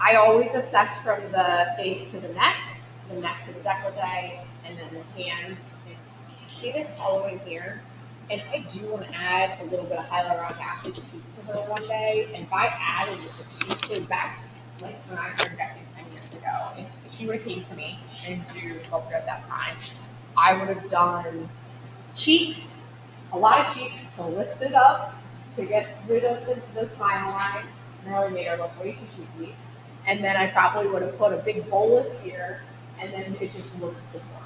I always assess from the face to the neck to the décolleté, and then the hands. See this following here? And I do want to add a little bit of hyaluronic acid cheek to her one day. And if I added the cheek goes back, like when I started getting 10 years ago, if she would have came to me and do Sculptra at that time, I would have done cheeks, a lot of cheeks to lift it up, to get rid of the smile line. Really made her look way too cheeky. And then I probably would have put a big bolus here, and then it just looks deformed.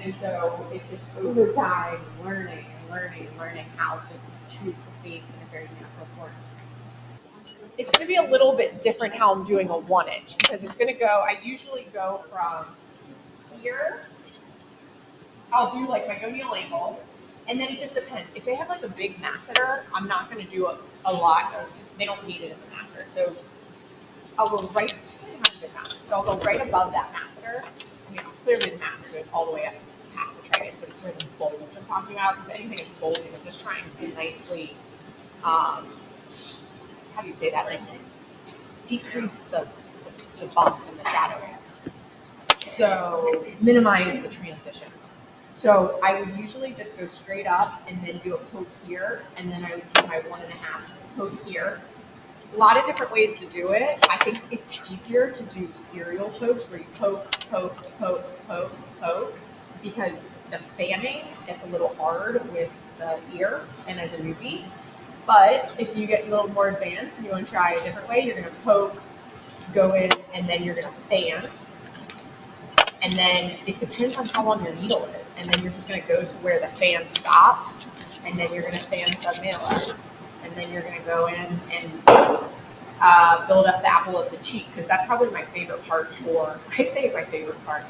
And so it's just over time learning how to treat the face in a very natural form. It's going to be a little bit different how I'm doing a 1 inch, because it's going to go, I usually go from here, I'll do like my gonial angle, and then it just depends. If they have like a big masseter, I'm not going to do a lot of, they don't need it in the masseter. So I'll go right, so I'll go right above that masseter. I mean, clearly the masseter goes all the way up past the tragus, but it's where the bulge I'm talking about, because anything that's bulging, I'm just trying to nicely, how do you say that, like decrease the bumps and the shadows. So minimize the transitions. So I would usually just go straight up and then do a poke here, and then I would do my 1.5 poke here. A lot of different ways to do it. I think it's easier to do serial pokes where you poke, because the fanning gets a little hard with the ear and as a newbie. But if you get a little more advanced and you want to try a different way, you're going to poke, go in, and then you're going to fan. And then it depends on how long your needle is. And then you're just going to go to where the fan stops, and then you're going to fan submalar. And then you're going to go in and build up the apple of the cheek, because that's probably my favorite part I say my favorite part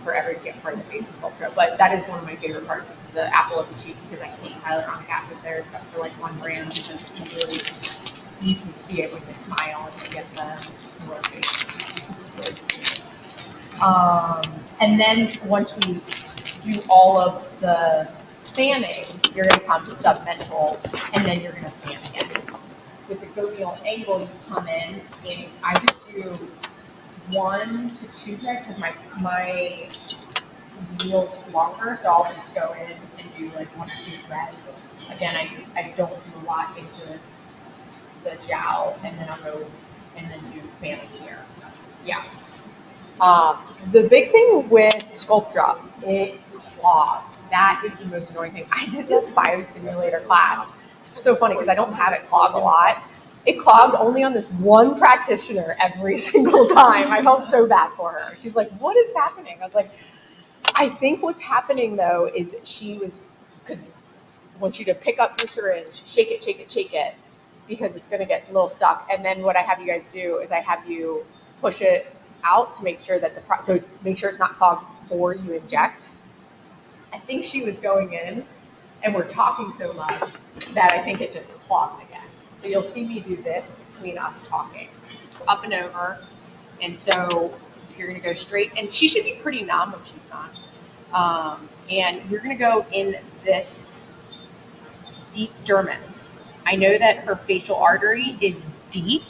for every part of the face with Sculptra, but that is one of my favorite parts, is the apple of the cheek, because I hate hyaluronic acid there except for like 1 gram, because you can see it when you smile and you get the more face. And then once we do all of the fanning, you're going to come to submental, and then you're going to fan again. With the gonial angle, you come in, and I just do 1 to 2 threads, because my needle's longer, so I'll just go in and do like 1 or 2 threads. Again, I don't do a lot into the jowl, and then I'll go and then do fanning here. Yeah. The big thing with Sculptra, it clogs. That is the most annoying thing. I did this biosimulator class. It's so funny because I don't have it clog a lot. It clogged only on this one practitioner every single time. I felt so bad for her. She's like, what is happening? I was like, I think what's happening though is because I want you to pick up your syringe, shake it, because it's going to get a little stuck. And then what I have you guys do is I have you push it out to make sure that so make sure it's not clogged before you inject. I think she was going in and we're talking so much that I think it just clogged again. So you'll see me do this between us talking, up and over. And so you're going to go straight, and she should be pretty numb when she's not. And you're going to go in this deep dermis. I know that her facial artery is deep,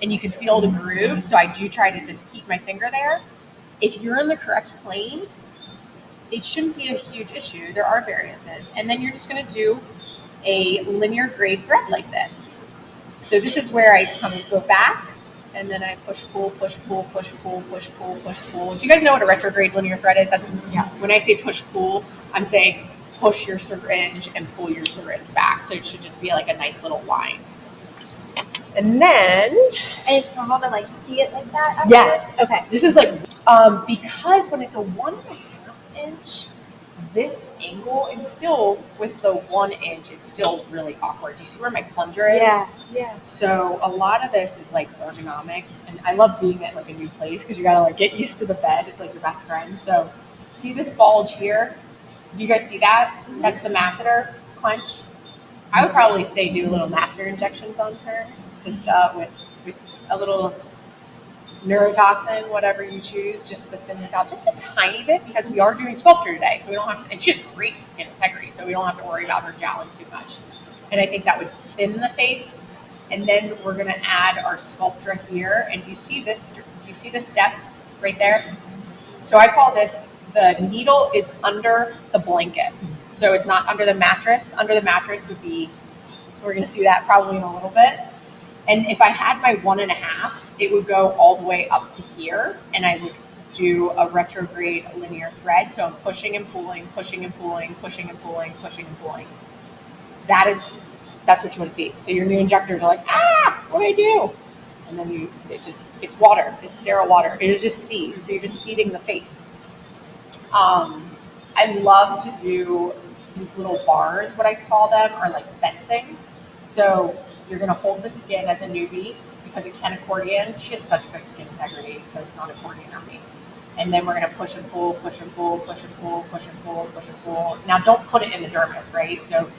and you can feel the groove, so I do try to just keep my finger there. If you're in the correct plane, it shouldn't be a huge issue. There are variances. And then you're just going to do a linear grade thread like this. So this is where I go back, and then I push, pull, push, pull, push, pull, push, pull, push, pull. Do you guys know what a retrograde linear thread is? When I say push, pull, I'm saying push your syringe and pull your syringe back. So it should just be like a nice little line. And then... And it's normal to, like, see it like that? Yes. Okay. This is, like, because when it's a 1.5 inch, this angle, and still, with the 1 inch, it's still really awkward. Do you see where my plunger is? Yeah. So a lot of this is, like, ergonomics, and I love being at, like, a new place, because you gotta, like, get used to the bed. It's, like, your best friend. So, see this bulge here? Do you guys see that? That's the masseter clench. I would probably say do little masseter injections on her. Just with a little neurotoxin, whatever you choose, just to thin this out just a tiny bit, because we are doing Sculptra today, so we don't have to, and she has great skin integrity, so we don't have to worry about her jowling too much. And I think that would thin the face And then we're gonna add our Sculptra here. And do you see this depth right there? So I call this, the needle is under the blanket. So it's not under the mattress. Under the mattress would be, we're gonna see that probably in a little bit. And if I had my 1.5, it would go all the way up to here, and I would do a retrograde linear thread. So I'm pushing and pulling, pushing and pulling, pushing and pulling, pushing and pulling. That's what you want to see. So your new injectors are like, what do I do? And then it's water. It's sterile water. It'll just seed. So you're just seeding the face. I love to do these little bars, what I call them, are like fencing. So you're going to hold the skin as a newbie because it can accordion. She has such good skin integrity, so it's not accordion on me. And then we're going to push and pull, push and pull, push and pull, push and pull, push and pull. Now, don't put it in the dermis, right? So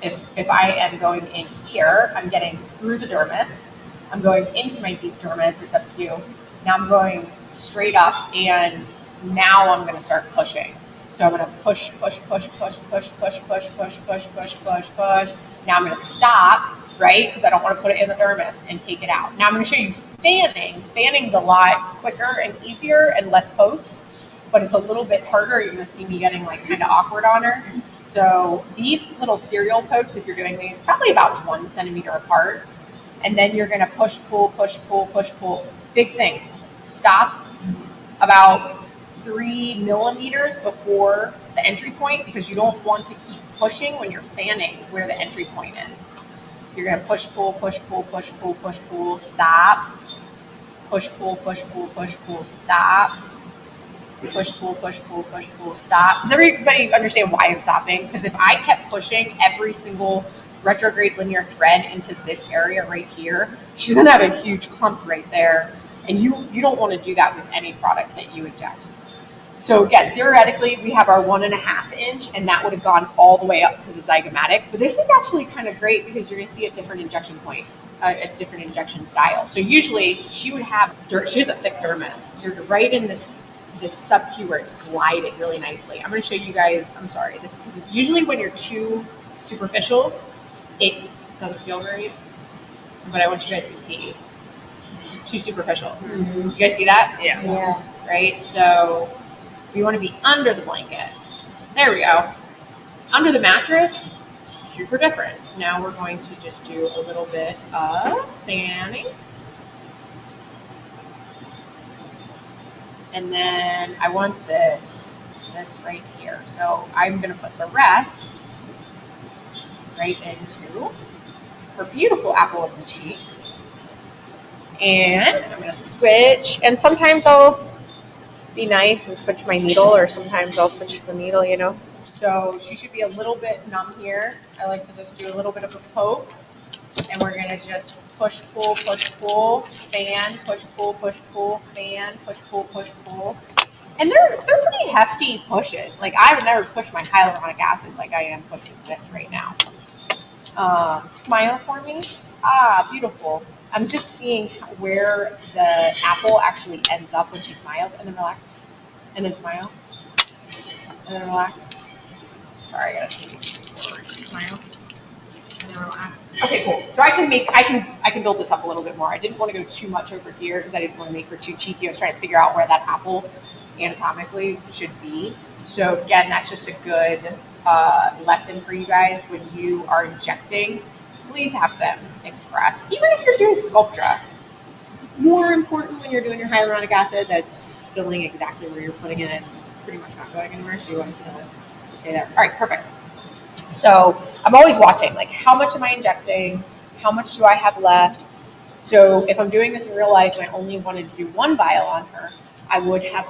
if I am going in here, I'm getting through the dermis. I'm going into my deep dermis or sub-Q. Now I'm going straight up, and now I'm going to start pushing. So I'm going to push, push, push, push, push, push, push, push, push, push, push, push. Now I'm going to stop, right? Because I don't want to put it in the dermis and take it out. Now I'm going to show you fanning. Fanning's a lot quicker and easier and less pokes, but it's a little bit harder. You're going to see me getting like kind of awkward on her. So these little serial pokes, if you're doing these, probably about 1 centimeter apart. And then you're going to push, pull, push, pull, push, pull. Big thing. Stop about 3 millimeters before the entry point, because you don't want to keep pushing when you're fanning where the entry point is. So you're going to push, pull, push, pull, push, pull, push, pull, stop. Push, pull, push, pull, push, pull, stop. Push, pull, push, pull, push, pull, stop. Does everybody understand why I'm stopping? Because if I kept pushing every single retrograde linear thread into this area right here, she's going to have a huge clump right there. And you don't want to do that with any product that you inject. So again, theoretically, we have our 1.5 inch, and that would have gone all the way up to the zygomatic. But this is actually kind of great because you're going to see a different injection point, a different injection style. So usually she has a thick dermis. You're right in this sub-Q where it's gliding really nicely. I'm going to show you guys, I'm sorry, this because usually when you're too superficial, it doesn't feel great, but I want you guys to see. Too superficial. Mm-hmm. You guys see that? Yeah. Right? So we want to be under the blanket. There we go. Under the mattress, super different. Now we're going to just do a little bit of fanning. And then I want this right here. So I'm going to put the rest right into her beautiful apple of the cheek. And I'm going to switch. And sometimes I'll be nice and switch my needle, or sometimes I'll switch the needle, you know. So she should be a little bit numb here. I like to just do a little bit of a poke. And we're going to just push, pull, fan, push, pull, fan, push, pull. And they're pretty hefty pushes. Like, I would never push my hyaluronic acid like I am pushing this right now. Smile for me. Beautiful. I'm just seeing where the apple actually ends up when she smiles, and then relax. And then smile. And then relax. Sorry, I gotta see. Smile. And then relax. Okay, cool. So I can build this up a little bit more. I didn't want to go too much over here because I didn't want to make her too cheeky. I was trying to figure out where that apple anatomically should be. So again, that's just a good lesson for you guys when you are injecting. Please have them express. Even if you're doing Sculptra, it's more important when you're doing your hyaluronic acid that's filling exactly where you're putting it and pretty much not going anywhere. So you want to stay there. All right, perfect. So I'm always watching, like, how much am I injecting? How much do I have left? So if I'm doing this in real life and I only wanted to do 1 vial on her, I would have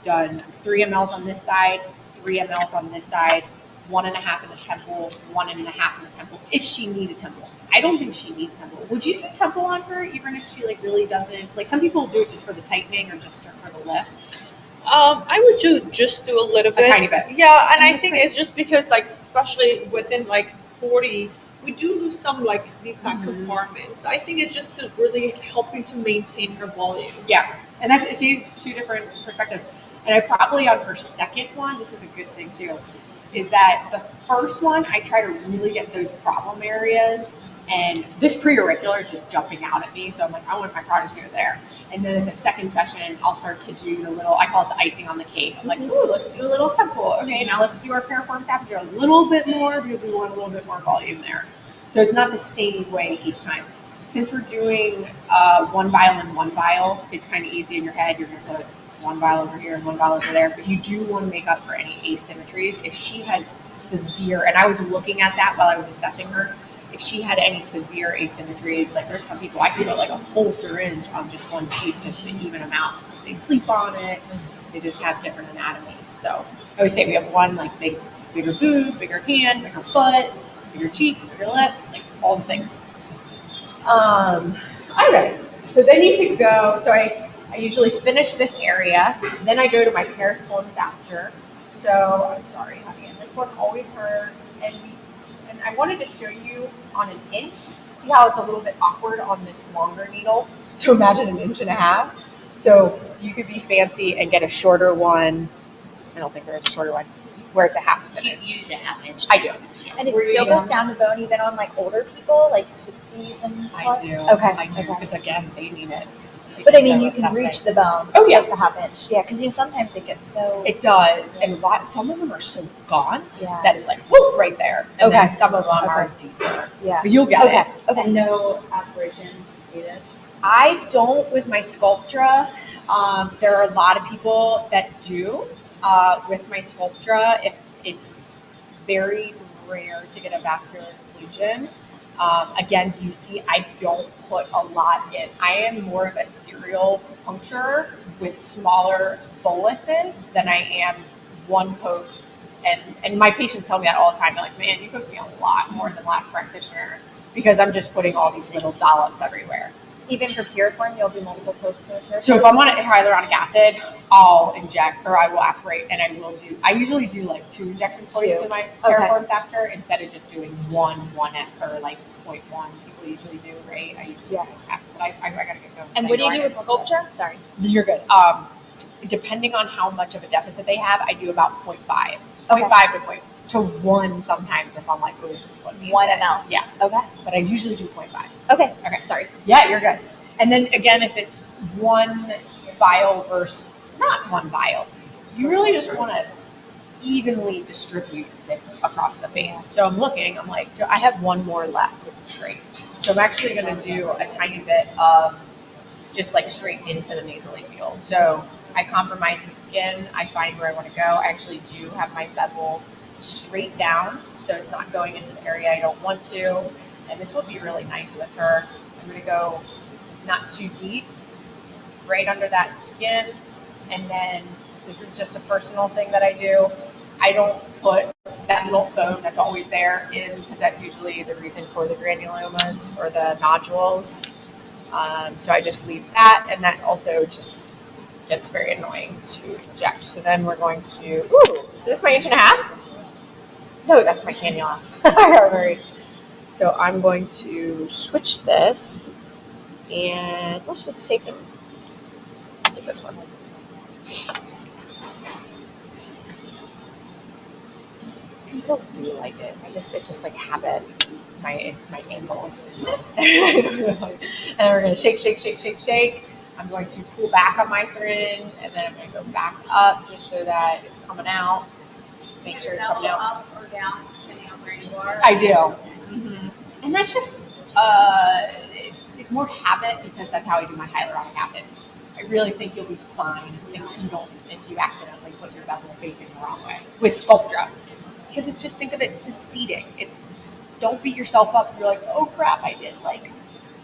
done 3 mLs on this side, 3 mLs on this side, 1.5 in the temple, 1.5 in the temple, if she needed temple. I don't think she needs temple. Would you do temple on her, even if she really doesn't? Like, some people do it just for the tightening or just for the lift. I would just do a little bit. A tiny bit. Yeah, and I think it's just because, especially within 40, we do lose some deep fat compartments. I think it's just to really helping to maintain her volume. Yeah, and it's 2 different perspectives. And I probably on her second one, this is a good thing too. is that the first one, I try to really get those problem areas. And this pre-auricular is just jumping out at me. So I'm like, I want my product here, there. And then in the second session, I'll start to do the little, I call it the icing on the cake. I'm like, ooh, let's do a little temple. Okay, now let's do our piriform aperture a little bit more because we want a little bit more volume there. So it's not the same way each time. Since we're doing one vial and one vial, it's kind of easy in your head. You're going to put one vial over here and one vial over there. But you do want to make up for any asymmetries. If she has severe, and I was looking at that while I was assessing her, if she had any severe asymmetries, like there's some people I could put like a whole syringe on just one tooth just to even them out because they sleep on it. They just have different anatomy. So I always say we have one like bigger boob, bigger hand, bigger foot, bigger cheek, bigger lip, like all the things. All right. So then you could go. So I usually finish this area. Then I go to my piriform aperture. So I'm sorry, honey, and this one always hurts. And I wanted to show you on an inch. See how it's a little bit awkward on this longer needle? So imagine 1.5 inches. So you could be fancy and get a shorter one. I don't think there is a shorter one where it's a 1/2 You inch. use a 1/2 inch. I do. And it still goes down to bone even on like older people, like 60s and plus? I do. Okay. I do okay. because again, they need it. But I mean, Because you they're can reach assessing. the bone. Oh, yeah. Just the 1/2 inch. Yeah, because sometimes it gets so. It does, and some of them are so gaunt Yeah. that it's like whoop right there, and Okay. then some of them are Okay. deeper. Yeah. But you'll get Okay. it. Okay. And no aspiration needed. I don't with my Sculptra. There are a lot of people that do with my Sculptra. If it's very rare to get a vascular occlusion. Again, you see, I don't put a lot in. I am more of a serial puncturer with smaller boluses than I am one poke. And my patients tell me that all the time. They're like, man, you poked me a lot more than last practitioner because I'm just putting all these little dollops everywhere. Even for piriform, you'll do multiple pokes in piriform? So if I'm on hyaluronic acid, I'll inject or I will aspirate, and I usually do like 2 injection points 2. in my Okay. piriforms after instead of just doing one or like 0.1. People usually do, right? I usually Yeah. do half, but I gotta get going. And what do you do with Sculptra? Sorry. You're good. Depending on how much of a deficit they have, I do about 0.5. Okay. 0.5 to 1 sometimes if I'm like, oh, this is what needs 1 it. ml. Yeah, Okay. but I usually do 0.5. Okay. Okay, sorry. Yeah, you're good. And then again, if it's 1 vial versus not 1 vial, you really just want to evenly distribute this across the face. So I'm looking, I'm like, I have 1 more left, which is great. So I'm actually going to do a tiny bit of just like straight into the nasolabial. So I compromise the skin. I find where I want to go. I actually do have my bevel straight down, so it's not going into the area I don't want to. And this will be really nice with her. I'm going to go not too deep, right under that skin. And then this is just a personal thing that I do. I don't put that little foam that's always there in because that's usually the reason for the granulomas or the nodules. So I just leave that, and that also just gets very annoying to inject. So then we're going to, is this my 1.5 inch? No, that's my cannula. So I'm going to switch this, and let's take this one. I still do like it. It's just like habit. My ankles. And then we're gonna shake. I'm going to pull back on my syringe, and then I'm gonna go back up just so that it's coming out. Make sure it's coming out. Up or down, depending on where you are. I do. Mm-hmm. And that's just it's more habit because that's how I do my hyaluronic acids. I really think you'll be fine if you accidentally put your bevel facing the wrong way with Sculptra. Because it's just, think of it, it's just seating. Don't beat yourself up. You're like, oh crap, I did like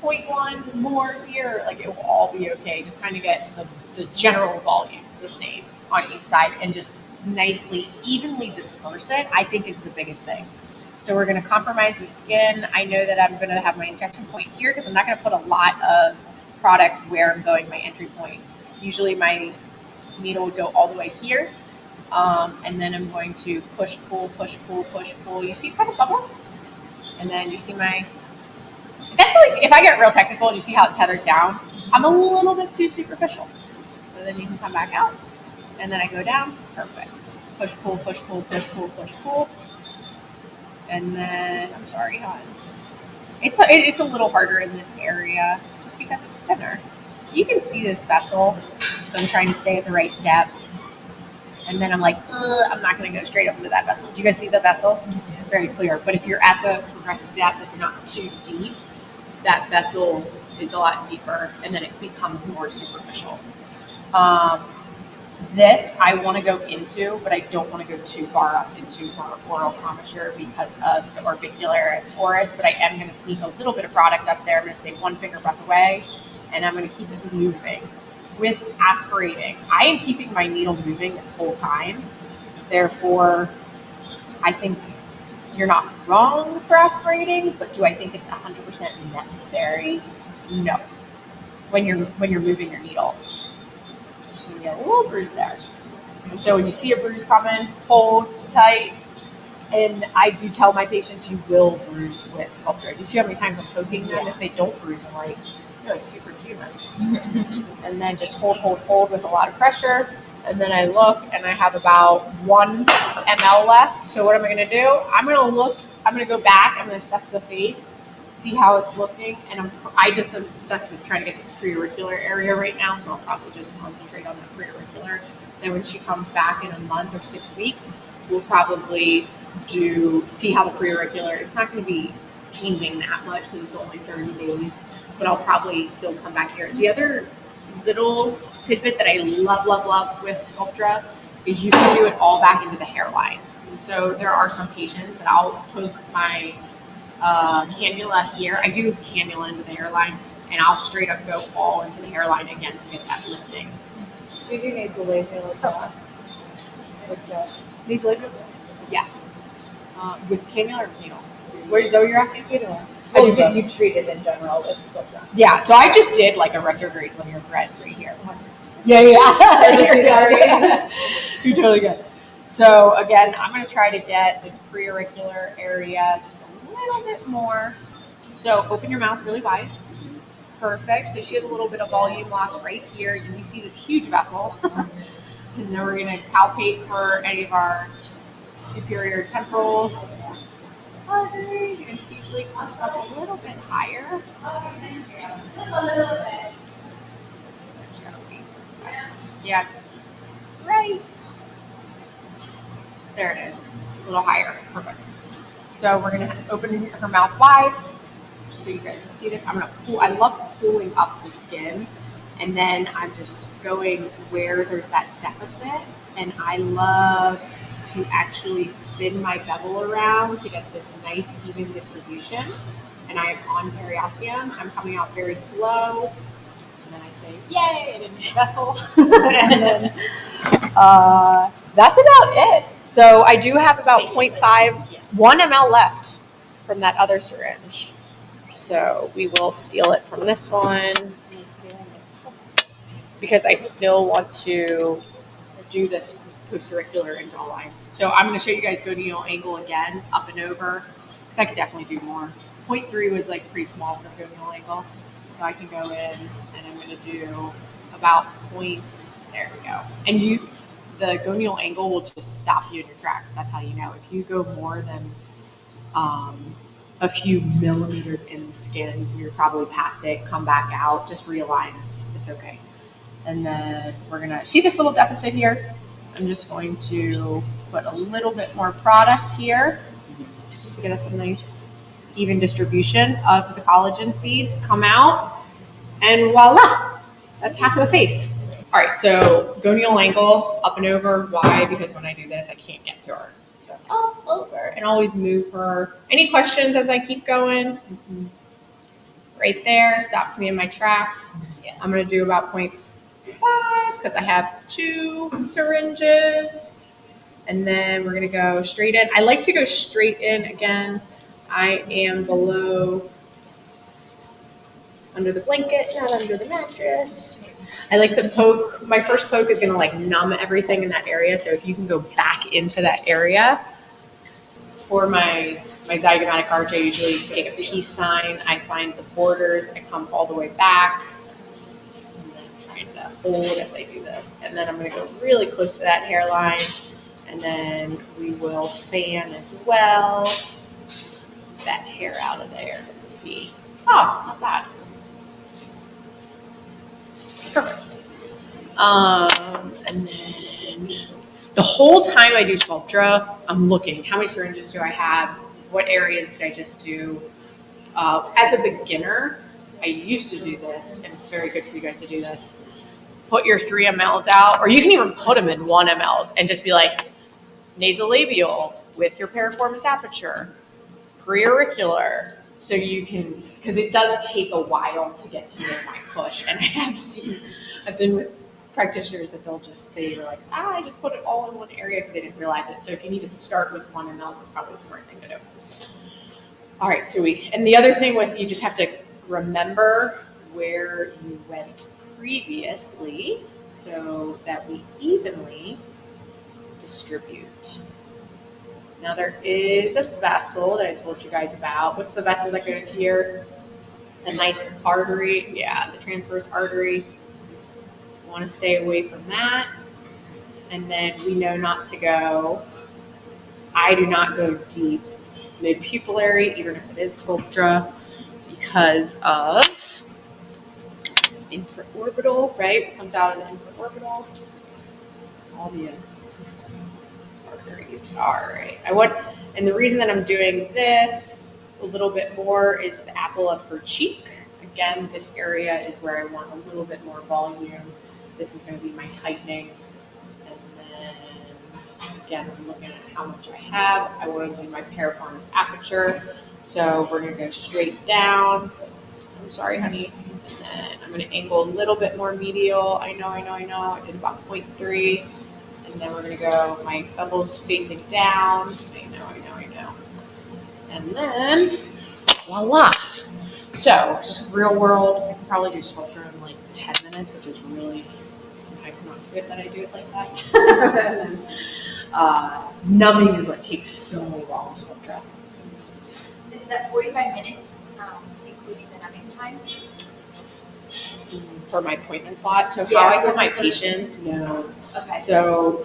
0.1 more here. Like it will all be okay. Just kind of get the general volumes the same on each side and just nicely, evenly disperse it, I think is the biggest thing. So we're going to compromise the skin. I know that I'm going to have my injection point here because I'm not going to put a lot of product where I'm going, my entry point. Usually my needle would go all the way here. And then I'm going to push, pull. You see kind of bubble? And then you see that's like, if I get real technical, do you see how it tethers down? I'm a little bit too superficial. So then you can come back out. And then I go down. Perfect. push, pull, push, pull, push, pull, push, pull. And then, I'm sorry, hon. It's a little harder in this area just because it's thinner. You can see this vessel, so I'm trying to stay at the right depth. And then I'm like, I'm not going to go straight up into that vessel. Do you guys see the vessel? It's very clear. But if you're at the correct depth, if you're not too deep, that vessel is a lot deeper, and then it becomes more superficial. This I want to go into, but I don't want to go too far up into her oral commissure because of the orbicularis oris, but I am going to sneak a little bit of product up there. I'm going to say 1 finger breath away, and I'm going to keep it moving. With aspirating, I am keeping my needle moving this whole time. Therefore, I think you're not wrong for aspirating, but do I think it's 100% necessary? No. When you're moving your needle. You get a little bruise there. And so when you see a bruise coming, hold tight. And I do tell my patients you will bruise with Sculptra. Do you see how many times I'm poking them? If they don't bruise, I'm like, no, it's superhuman. And then just hold with a lot of pressure. And then I look and I have about 1 ml left. So what am I going to do? I'm going to go back. I'm going to assess the face, see how it's looking. And I just am obsessed with trying to get this pre-auricular area right now. So I'll probably just concentrate on the pre-auricular. Then when she comes back in a month or 6 weeks, we'll probably see how the pre-auricular, it's not going to be changing that much because it's only 30 days, but I'll probably still come back here. The other little tidbit that I love with Sculptra is you can do it all back into the hairline. And so there are some patients that I'll poke my cannula here. I do cannula into the hairline, and I'll straight up go all into the hairline again to get that lifting. Do you do nasolabial as well? Or just Nasolabial? Yeah. With cannula or needle? What is that what you're asking? Well, did you treat it in general with Sculptra? Yeah, so I just did like a retrograde linear thread right here. Yeah. You're totally good. So again, I'm going to try to get this pre-auricular area just a little bit more. So open your mouth really wide. Perfect. So she has a little bit of volume loss right here. You see this huge vessel. And then we're going to palpate for any of our superior temporal artery. It usually comes up a little bit higher. Yes. Right. There it is. A little higher. Perfect. So we're going to open her mouth wide just so you guys can see this. I'm going to pull. I love pulling up the skin. And then I'm just going where there's that deficit. And I love to actually spin my bevel around to get this nice even distribution. And I am on periosteum. I'm coming out very slow. And then I say, yay, I didn't need a vessel. And then that's about it. So I do have about 1 ml left from that other syringe. So we will steal it from this one because I still want to do this post-auricular and jawline. So I'm going to show you guys gonial angle again, up and over, because I could definitely do more. 0.3 was like pretty small for gonial angle. So I can go in and I'm going to do about there we go. And the gonial angle will just stop you in your tracks. That's how you know. If you go more than a few millimeters in the skin, you're probably past it. Come back out, just realign. It's okay. And then we're going to see this little deficit here. I'm just going to put a little bit more product here just to get us a nice even distribution of the collagen seeds come out. And voila, that's half of the face. All right, so gonial angle, up and over. Why? Because when I do this, I can't get to her. So up, over, and always move her. Any questions as I keep going? Right there, stops me in my tracks. I'm going to do about 0.5 because I have 2 syringes. And then we're going to go straight in. I like to go straight in again. I am below, under the blanket, not under the mattress. I like to poke. My first poke is going to like numb everything in that area. So if you can go back into that area. For my zygomatic arch, I usually take a peace sign. I find the borders. I come all the way back. And then trying to hold as I do this. And then I'm going to go really close to that hairline. And then we will fan as well. Get that hair out of there. Let's see. Oh, not bad. Perfect. And then the whole time I do Sculptra, I'm looking, how many syringes do I have? What areas did I just do? As a beginner, I used to do this, and it's very good for you guys to do this. Put your 3 mLs out, or you can even put them in 1 mLs and just be like, nasolabial with your piriformis aperture, pre-auricular. So you can, because it does take a while to get to near my push. And I've been with practitioners that they were like, I just put it all in one area because they didn't realize it. So if you need to start with 1 mL, it's probably a smart thing to do. All right, and the other thing with, you just have to remember where you went previously so that we evenly distribute. Now there is a vessel that I told you guys about. What's the vessel that goes here? The nice artery. Yeah, the transverse artery. You want to stay away from that. And then we know not to go. I do not go deep mid-pupillary, even if it is Sculptra, because of infraorbital, right? It comes out of the infraorbital. All the arteries. All right. And the reason that I'm doing this a little bit more is the apple of her cheek. Again, this area is where I want a little bit more volume. This is going to be my tightening. And then, again, I'm looking at how much I have. I want to do my piriformis aperture. So we're going to go straight down. I'm sorry, honey. And then I'm going to angle a little bit more medial. I know. I did about 0.3. And then we're going to go, my bevel's facing down. I know. And then, voila. So, real world, I can probably do Sculptra in like 10 minutes, which is really sometimes not good that I do it like that. And then, numbing is what takes so long, Sculptra. Is that 45 minutes, including the numbing time? For my appointment slot. So how I tell my patients, no. Okay. So,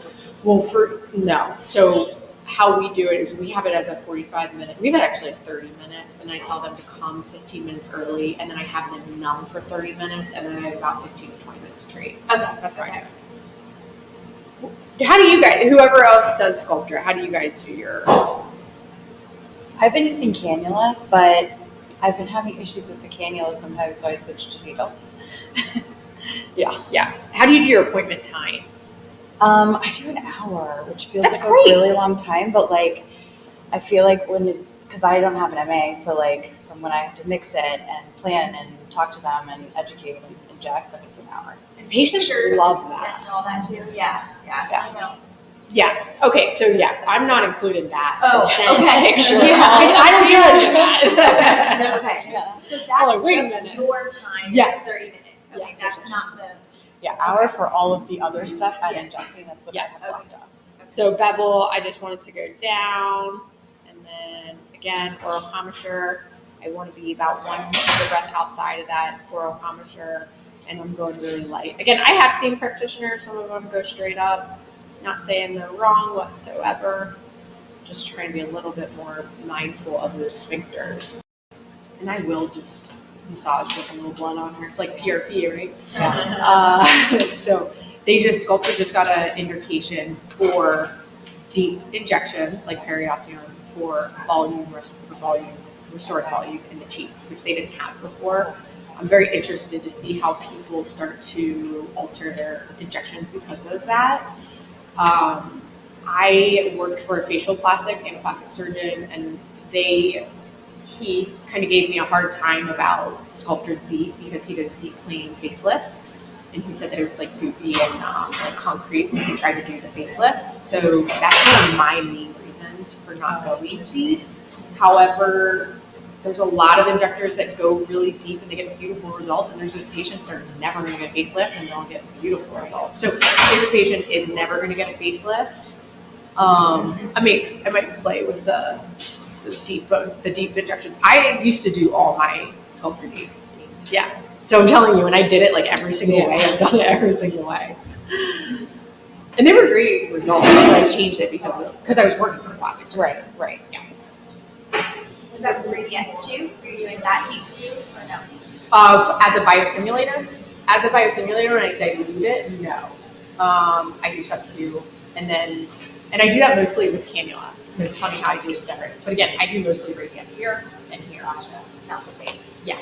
So how we do it is we have it as a 45-minute. We've had actually 30 minutes, and I tell them to come 15 minutes early, and then I have them numb for 30 minutes, and then I have about 15 to 20 minutes to treat. Okay, that's what I do. How do you guys? Whoever else does Sculptra, how do you guys do your? I've been using cannula, but I've been having issues with the cannula sometimes, so I switched to needle. Yeah. Yes. How do you do your appointment times? I do an hour, which feels That's like great. a really long time, but like, I feel like because I don't have an MA, so like from when I have to mix it and plan and talk to them and educate and inject, like it's an hour. And patients love that. And all that too. Yeah. I know. Yes. Okay. So yes, I'm not including that. Oh, Send okay. Picture. Yeah. I don't do any of that. Okay. Yeah. So Oh, that's wait a just minute. your time. Yes. 30 minutes. Okay, Yes, that's yes. not the. Yeah, hour for all of the other stuff and Yeah. injecting. That's what Yes. I have blocked off. So bevel, I just wanted to go down, and then again, oral commissure. I want to be about 1 breath outside of that oral commissure, and I'm going really light. Again, I have seen practitioners, some of them go straight up. Not saying they're wrong whatsoever. Just trying to be a little bit more mindful of those sphincters. And I will just massage with a little blood on her. It's like PRP, right? So Sculptra just got an indication for deep injections, like periosteum, for restored volume in the cheeks, which they didn't have before. I'm very interested to see how people start to alter their injections because of that. I worked for a facial plastics and a plastic surgeon, and he kind of gave me a hard time about Sculptra Deep because he did a deep clean facelift, and he said that it was like goopy and like concrete when he tried to do the facelifts. So that's one of my main reasons for not going deep. However, there's a lot of injectors that go really deep and they get beautiful results, and there's those patients that are never going to get a facelift and they'll get beautiful results. So if your patient is never going to get a facelift, I might play with the deep injections. I used to do all my Sculptra deep. Yeah. So I'm telling you, when I did it like every single way, I've done it every single way. And they were great results, but I changed it because I was working for plastic surgery. Right. Was that radius too? Were you doing that deep too, or no? As a biosimulator, when I dilute it, no. I do sub-Q, and I do that mostly with cannula. So it's funny how I do it different. But again, I do mostly radius here and here. Not the face. Yeah.